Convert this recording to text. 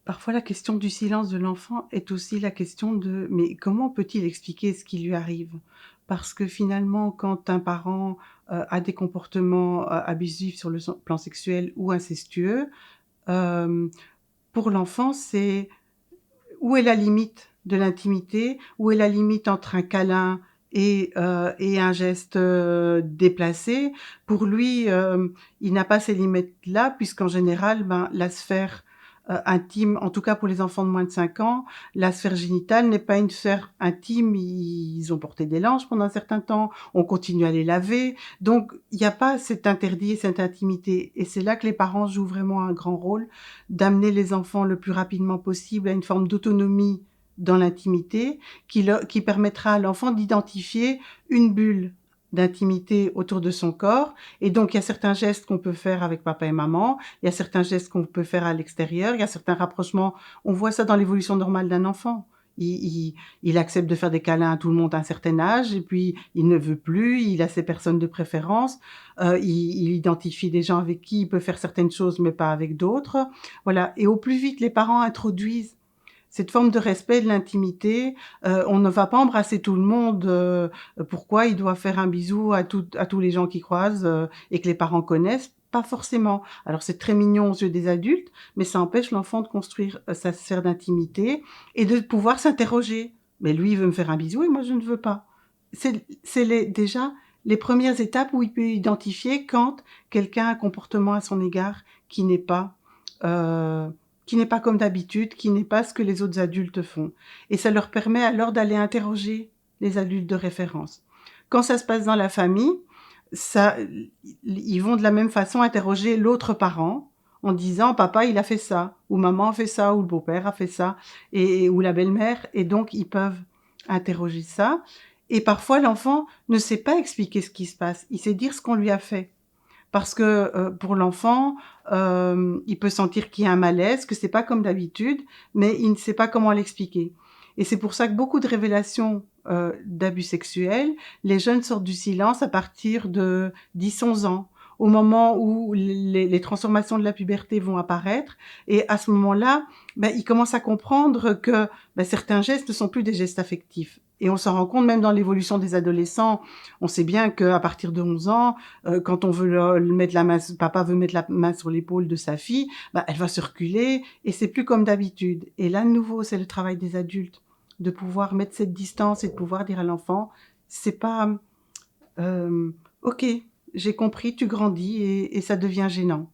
Parfois, la question du silence de l'enfant est aussi la question de: mais comment peut-il expliquer ce qui lui arrive? Parce que finalement, quand un parent, a des comportements, abusifs sur le plan sexuel ou incestueux, hem, pour l'enfant, c'est où est la limite de l'intimité? Où est la limite entre un câlin et un geste, déplacé? Pour lui, il n'a pas ces limites-là puisqu'en général, ben, la sphère, intime, en tout cas pour les enfants de moins de 5 ans, la sphère génitale n'est pas une sphère intime. Ils ont porté des langes pendant un certain temps, on continue à les laver, donc il y a pas cet interdit et cette intimité et c'est là que les parents jouent vraiment un grand rôle, d'amener les enfants le plus rapidement possible à une forme d'autonomie dans l'intimité qui permettra à l'enfant d'identifier une bulle d'intimité autour de son corps et donc il y a certains gestes qu'on peut faire avec papa et maman, il y a certains gestes qu'on peut faire à l'extérieur, il y a certains rapprochements. On voit ça dans l'évolution normale d'un enfant. Il accepte de faire des câlins à tout le monde à un certain âge et puis il ne veut plus, il a ses personnes de préférence, il identifie des gens avec qui il peut faire certaines choses mais pas avec d'autres. Voilà et au plus vite les parents introduisent cette forme de respect de l'intimité, on ne va pas embrasser tout le monde, pourquoi il doit faire un bisou à tous les gens qu'il croise, et que les parents connaissent? Pas forcément. Alors c'est très mignon aux yeux des adultes, mais ça empêche l'enfant de construire, sa sphère d'intimité et de pouvoir s'interroger. Mais lui, il veut me faire un bisou et moi je ne veux pas. C'est les déjà les premières étapes où il peut identifier quand quelqu'un a un comportement à son égard qui n'est pas, heu qui n'est pas comme d'habitude, qui n'est pas ce que les autres adultes font et ça leur permet alors d'aller interroger les adultes de référence. Quand ça se passe dans la famille, ça ils vont de la même façon interroger l'autre parent en disant: «Papa, il a fait ça» ou «Maman a fait ça» ou «Le beau-père a fait ça» et ou la belle-mère et donc ils peuvent interroger ça et parfois l'enfant ne sait pas expliquer ce qui se passe. Il sait dire ce qu'on lui a fait. Parce que, pour l'enfant, il peut sentir qu'il y a un malaise, que c'est pas comme d'habitude, mais il ne sait pas comment l'expliquer et c'est pour ça que beaucoup de révélations, d'abus sexuels, les jeunes sortent du silence à partir de 10-11 ans, au moment où les transformations de la puberté vont apparaître et à ce moment-là, bah, ils commencent à comprendre que, bah, certains gestes ne sont plus des gestes affectifs et on s'en rend compte même dans l'évolution des adolescents. On sait bien qu'à partir de 11 ans, quand on veut le mettre la main papa veut mettre la main sur l'épaule de sa fille, bah, elle va se reculer et c'est plus comme d'habitude et là, de nouveau, c'est le travail des adultes, de pouvoir mettre cette distance et de pouvoir dire à l'enfant: «C'est pas, OK, j'ai compris, tu grandis et ça devient gênant».